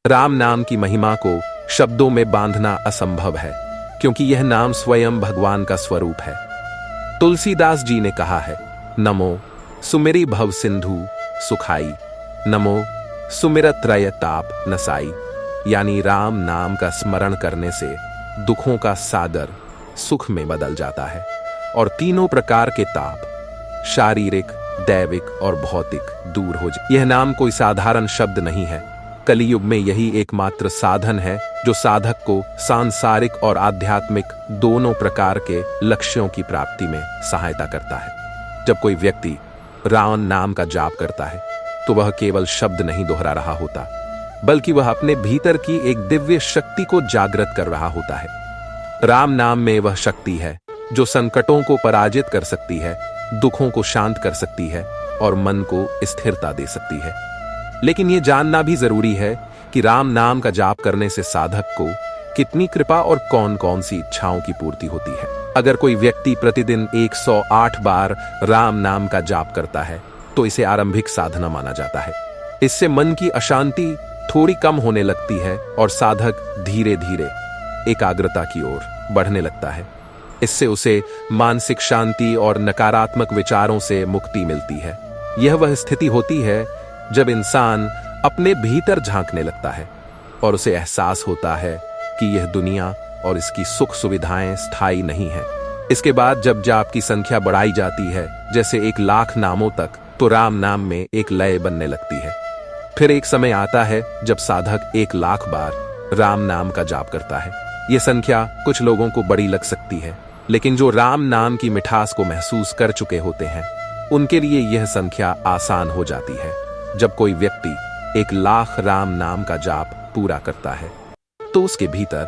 राम नाम की महिमा को शब्दों में बांधना असंभव है, क्योंकि यह नाम स्वयं भगवान का स्वरूप है। तुलसीदास जी ने कहा है, नमो सुमेरी भव सिंधु सुखाई, नमो सुमिरत त्रय ताप नसाई। यानी राम नाम का स्मरण करने से दुखों का सागर सुख में बदल जाता है और तीनों प्रकार के ताप, शारीरिक, दैविक और भौतिक, दूर हो जाए। यह नाम कोई साधारण शब्द नहीं है। कलियुग में यही एकमात्र साधन है जो साधक को सांसारिक और आध्यात्मिक दोनों प्रकार के लक्ष्यों की प्राप्ति में सहायता करता है। जब कोई व्यक्ति राम नाम का जाप करता है तो वह केवल शब्द नहीं दोहरा रहा होता, बल्कि वह अपने भीतर की एक दिव्य शक्ति को जागृत कर रहा होता है। राम नाम में वह शक्ति है जो संकटों को पराजित कर सकती है, दुखों को शांत कर सकती है और मन को स्थिरता दे सकती है। लेकिन यह जानना भी जरूरी है कि राम नाम का जाप करने से साधक को कितनी कृपा और कौन कौन सी इच्छाओं की पूर्ति होती है। अगर कोई व्यक्ति प्रतिदिन 108 बार राम नाम का जाप करता है तो इसे आरंभिक साधना माना जाता है। इससे मन की अशांति थोड़ी कम होने लगती है और साधक धीरे धीरे एकाग्रता की ओर बढ़ने लगता है। इससे उसे मानसिक शांति और नकारात्मक विचारों से मुक्ति मिलती है। यह वह स्थिति होती है जब इंसान अपने भीतर झांकने लगता है और उसे एहसास होता है कि यह दुनिया और इसकी सुख सुविधाएं स्थायी नहीं है। इसके बाद जब जाप की संख्या बढ़ाई जाती है, जैसे 1,00,000 नामों तक, तो राम नाम में एक लय बनने लगती है। फिर एक समय आता है जब साधक 1,00,000 बार राम नाम का जाप करता है। यह संख्या कुछ लोगों को बड़ी लग सकती है, लेकिन जो राम नाम की मिठास को महसूस कर चुके होते हैं उनके लिए यह संख्या आसान हो जाती है। जब कोई व्यक्ति 1,00,000 राम नाम का जाप पूरा करता है तो उसके भीतर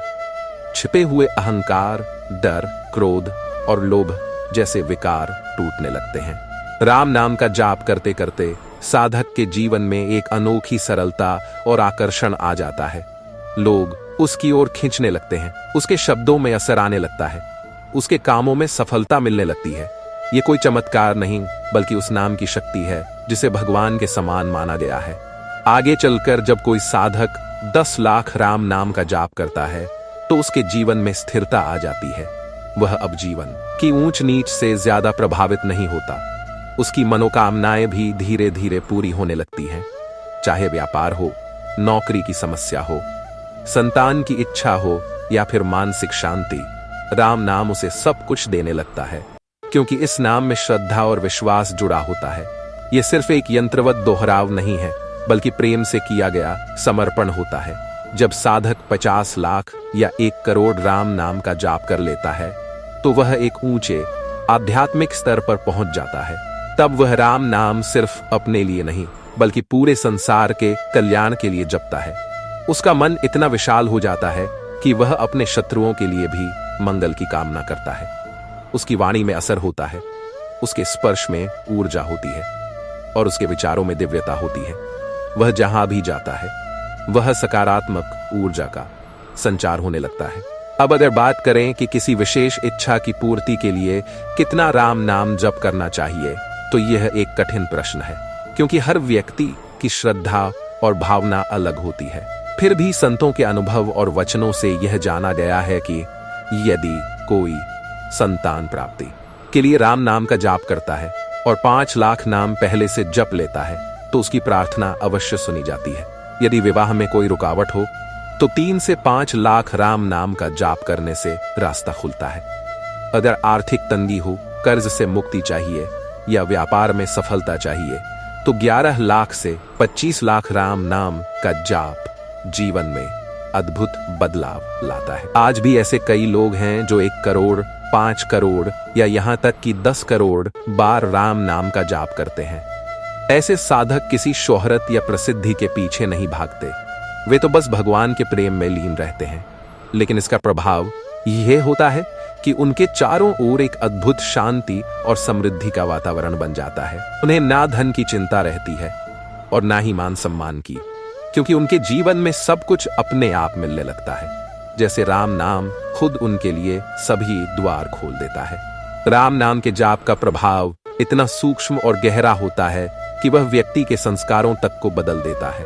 छिपे हुए अहंकार, डर, क्रोध और लोभ जैसे विकार टूटने लगते हैं। राम नाम का जाप करते करते साधक के जीवन में एक अनोखी सरलता और आकर्षण आ जाता है। लोग उसकी ओर खींचने लगते हैं, उसके शब्दों में असर आने लगता है, उसके कामों में सफलता मिलने लगती है। ये कोई चमत्कार नहीं, बल्कि उस नाम की शक्ति है जिसे भगवान के समान माना गया है। आगे चलकर जब कोई साधक 10,00,000 राम नाम का जाप करता है तो उसके जीवन में स्थिरता आ जाती है। वह अब जीवन की ऊंच नीच से ज्यादा प्रभावित नहीं होता। उसकी मनोकामनाएं भी धीरे धीरे पूरी होने लगती हैं। चाहे व्यापार हो, नौकरी की समस्या हो, संतान की इच्छा हो या फिर मानसिक शांति, राम नाम उसे सब कुछ देने लगता है, क्योंकि इस नाम में श्रद्धा और विश्वास जुड़ा होता है। यह सिर्फ एक यंत्रवत दोहराव नहीं है, बल्कि प्रेम से किया गया समर्पण होता है। जब साधक 50,00,000 या 1 करोड़ राम नाम का जाप कर लेता है तो वह एक ऊंचे आध्यात्मिक स्तर पर पहुंच जाता है। तब वह राम नाम सिर्फ अपने लिए नहीं, बल्कि पूरे संसार के कल्याण के लिए जपता है। उसका मन इतना विशाल हो जाता है कि वह अपने शत्रुओं के लिए भी मंगल की कामना करता है। उसकी वाणी में असर होता है, उसके स्पर्श में ऊर्जा होती है और उसके विचारों में दिव्यता होती है। वह जहां भी जाता है वह सकारात्मक ऊर्जा का संचार होने लगता है। अब अगर बात करें कि किसी विशेष इच्छा की पूर्ति के लिए कितना राम नाम जप करना चाहिए, तो यह एक कठिन प्रश्न है, क्योंकि हर व्यक्ति की श्रद्धा और भावना अलग होती है। फिर भी संतों के अनुभव और वचनों से यह जाना गया है कि यदि कोई संतान प्राप्ति के लिए राम नाम का जाप करता है और 5,00,000 नाम पहले से जप लेता है तो उसकी प्रार्थना अवश्य सुनी जाती है। यदि विवाह में कोई रुकावट हो तो 3 से 5,00,000 राम नाम का जाप करने से रास्ता खुलता है। अगर आर्थिक तंगी हो, कर्ज से मुक्ति चाहिए या व्यापार में सफलता चाहिए तो 11,00,000 से 25,00,000 राम नाम का जाप जीवन में अद्भुत बदलाव लाता है। आज भी ऐसे कई लोग हैं जो 1 करोड़, 5 करोड़ या यहाँ तक कि 10 करोड़ बार राम नाम का जाप करते हैं। ऐसे साधक किसी शोहरत या प्रसिद्धि के पीछे नहीं भागते, वे तो बस भगवान के प्रेम में लीन रहते हैं। लेकिन इसका प्रभाव यह होता है कि उनके चारों ओर एक अद्भुत शांति और समृद्धि का वातावरण बन जाता है। उन्हें ना धन की चिंता रहती है और ना ही मान सम्मान की, क्योंकि उनके जीवन में सब कुछ अपने आप मिलने लगता है। जैसे राम नाम खुद उनके लिए सभी द्वार खोल देता है। राम नाम के जाप का प्रभाव इतना सूक्ष्म और गहरा होता है कि वह व्यक्ति के संस्कारों तक को बदल देता है।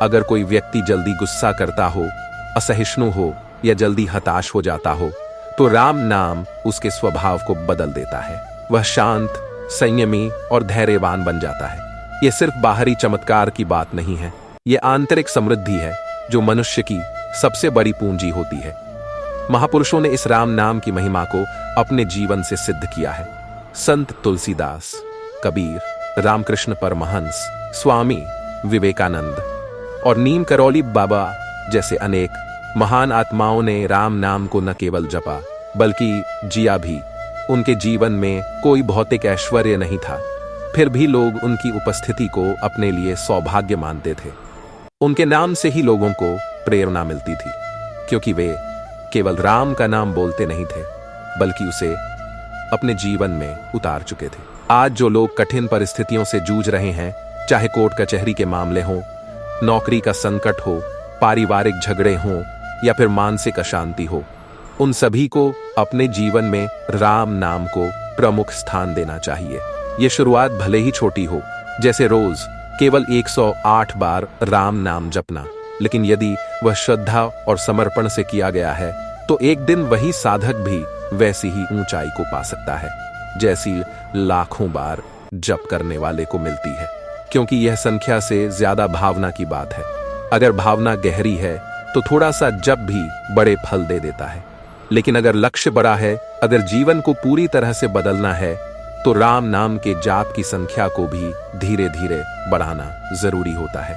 अगर कोई व्यक्ति जल्दी गुस्सा करता हो, असहिष्णु हो या जल्दी हताश हो जाता हो, तो राम नाम उसके स्वभाव को बदल देता है। वह शांत, संयमी और धैर्यवान बन जाता है। यह सिर्फ बाहरी चमत्कार की बात नहीं है, यह आंतरिक समृद्धि है जो मनुष्य की सबसे बड़ी पूंजी होती है। महापुरुषों ने इस राम नाम की महिमा को अपने जीवन से सिद्ध किया है। संत तुलसीदास, कबीर, रामकृष्ण परमहंस, स्वामी विवेकानंद और नीम करौली बाबा जैसे अनेक महान आत्माओं ने राम नाम को न केवल जपा बल्कि जिया भी। उनके जीवन में कोई भौतिक ऐश्वर्य नहीं था, फिर भी लोग उनकी उपस्थिति को अपने लिए सौभाग्य मानते थे। उनके नाम से ही लोगों को प्रेरणा मिलती थी, क्योंकि वे केवल राम का नाम बोलते नहीं थे बल्कि उसे अपने जीवन में उतार चुके थे। आज जो लोग कठिन परिस्थितियों से जूझ रहे हैं, चाहे कोर्ट कचहरी के मामले हों, नौकरी का संकट हो, पारिवारिक झगड़े हों या फिर मानसिक अशांति हो, उन सभी को अपने जीवन में राम नाम को प्रमुख स्थान देना चाहिए। ये शुरुआत भले ही छोटी हो, जैसे रोज केवल 108 बार राम नाम जपना, लेकिन यदि वह श्रद्धा और समर्पण से किया गया है तो एक दिन वही साधक भी वैसी ही ऊंचाई को पा सकता है जैसी लाखों बार जप करने वाले को मिलती है, क्योंकि यह संख्या से ज्यादा भावना की बात है। अगर भावना गहरी है तो थोड़ा सा जप भी बड़े फल दे देता है, लेकिन अगर लक्ष्य बड़ा है, अगर जीवन को पूरी तरह से बदलना है, तो राम नाम के जाप की संख्या को भी धीरे धीरे बढ़ाना जरूरी होता है।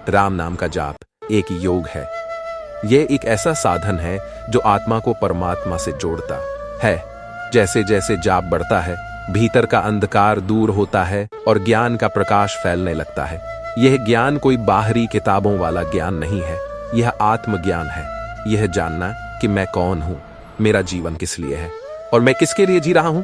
राम नाम का जाप एक योग है। यह एक ऐसा साधन है जो आत्मा को परमात्मा से जोड़ता है। जैसे जैसे जाप बढ़ता है, भीतर का अंधकार दूर होता है और ज्ञान का प्रकाश फैलने लगता है। यह ज्ञान कोई बाहरी किताबों वाला ज्ञान नहीं है, यह आत्मज्ञान है। यह जानना कि मैं कौन हूं, मेरा जीवन किस लिए है और मैं किसके लिए जी रहा हूं।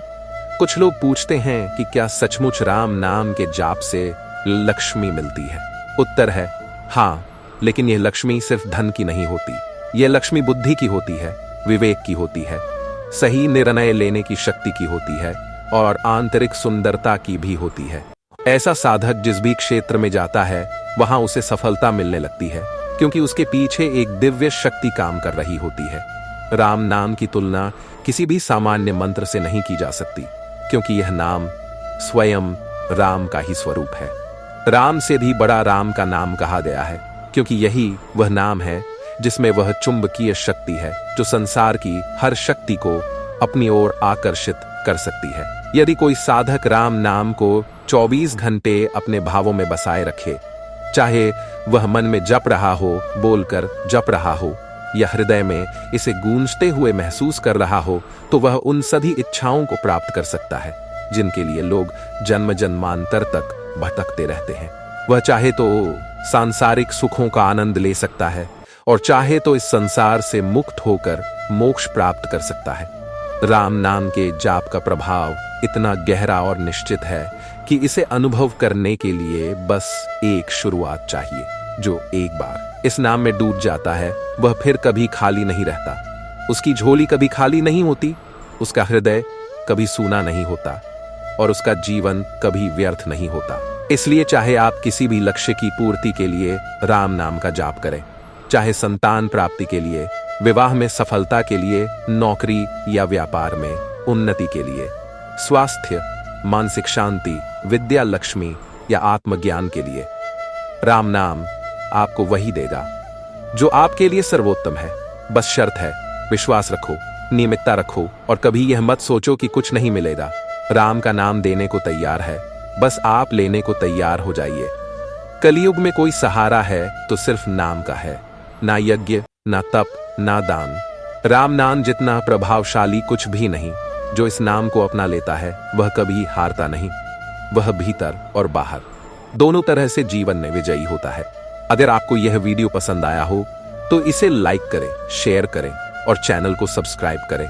कुछ लोग पूछते हैं कि क्या सचमुच राम नाम के जाप से लक्ष्मी मिलती है? उत्तर है हां, लेकिन यह लक्ष्मी सिर्फ धन की नहीं होती। यह लक्ष्मी बुद्धि की होती है, विवेक की होती है, सही निर्णय लेने की शक्ति की होती है और आंतरिक सुंदरता की भी होती है। ऐसा साधक जिस भी क्षेत्र में जाता है वहां उसे सफलता मिलने लगती है, क्योंकि उसके पीछे एक दिव्य शक्ति काम कर रही होती है। राम नाम की तुलना किसी भी सामान्य मंत्र से नहीं की जा सकती, क्योंकि यह नाम स्वयं राम का ही स्वरूप है। राम से भी बड़ा राम का नाम कहा गया है, क्योंकि यही वह नाम है जिसमें वह चुंबकीय शक्ति है जो संसार की हर शक्ति को अपनी ओर आकर्षित कर सकती है। यदि कोई साधक राम नाम को 24 घंटे अपने भावों में बसाए रखे, चाहे वह मन में जप रहा हो, बोलकर जप रहा हो या हृदय में इसे गूंजते हुए महसूस कर रहा हो, तो वह उन सभी इच्छाओं को प्राप्त कर सकता है जिनके लिए लोग जन्म जन्मांतर तक भटकते रहते हैं। वह चाहे तो सांसारिक सुखों का आनंद ले सकता है और चाहे तो इस संसार से मुक्त होकर मोक्ष प्राप्त कर सकता है। राम नाम के जाप का प्रभाव इतना गहरा और निश्चित है कि इसे अनुभव करने के लिए बस एक शुरुआत चाहिए। जो एक बार इस नाम में डूब जाता है वह फिर कभी खाली नहीं रहता। उसकी झोली कभी खाली नहीं होती, उसका हृदय कभी सूना नहीं होता और उसका जीवन कभी व्यर्थ नहीं होता। इसलिए चाहे आप किसी भी लक्ष्य की पूर्ति के लिए राम नाम का जाप करें, चाहे संतान प्राप्ति के लिए, विवाह में सफलता के लिए, नौकरी या व्यापार में उन्नति के लिए, स्वास्थ्य, मानसिक शांति, विद्या लक्ष्मी या आत्मज्ञान के लिए, राम नाम आपको वही देगा जो आपके लिए सर्वोत्तम है। बस शर्त है, विश्वास रखो, नियमितता रखो और कभी यह मत सोचो कि कुछ नहीं मिलेगा। राम का नाम देने को तैयार है, बस आप लेने को तैयार हो जाइए। कलयुग में कोई सहारा है तो सिर्फ नाम का है, ना यज्ञ, ना तप, ना दान। राम नाम जितना प्रभावशाली कुछ भी नहीं। जो इस नाम को अपना लेता है वह कभी हारता नहीं, वह भीतर और बाहर दोनों तरह से जीवन में विजयी होता है। अगर आपको यह वीडियो पसंद आया हो तो इसे लाइक करें, शेयर करें और चैनल को सब्सक्राइब करें।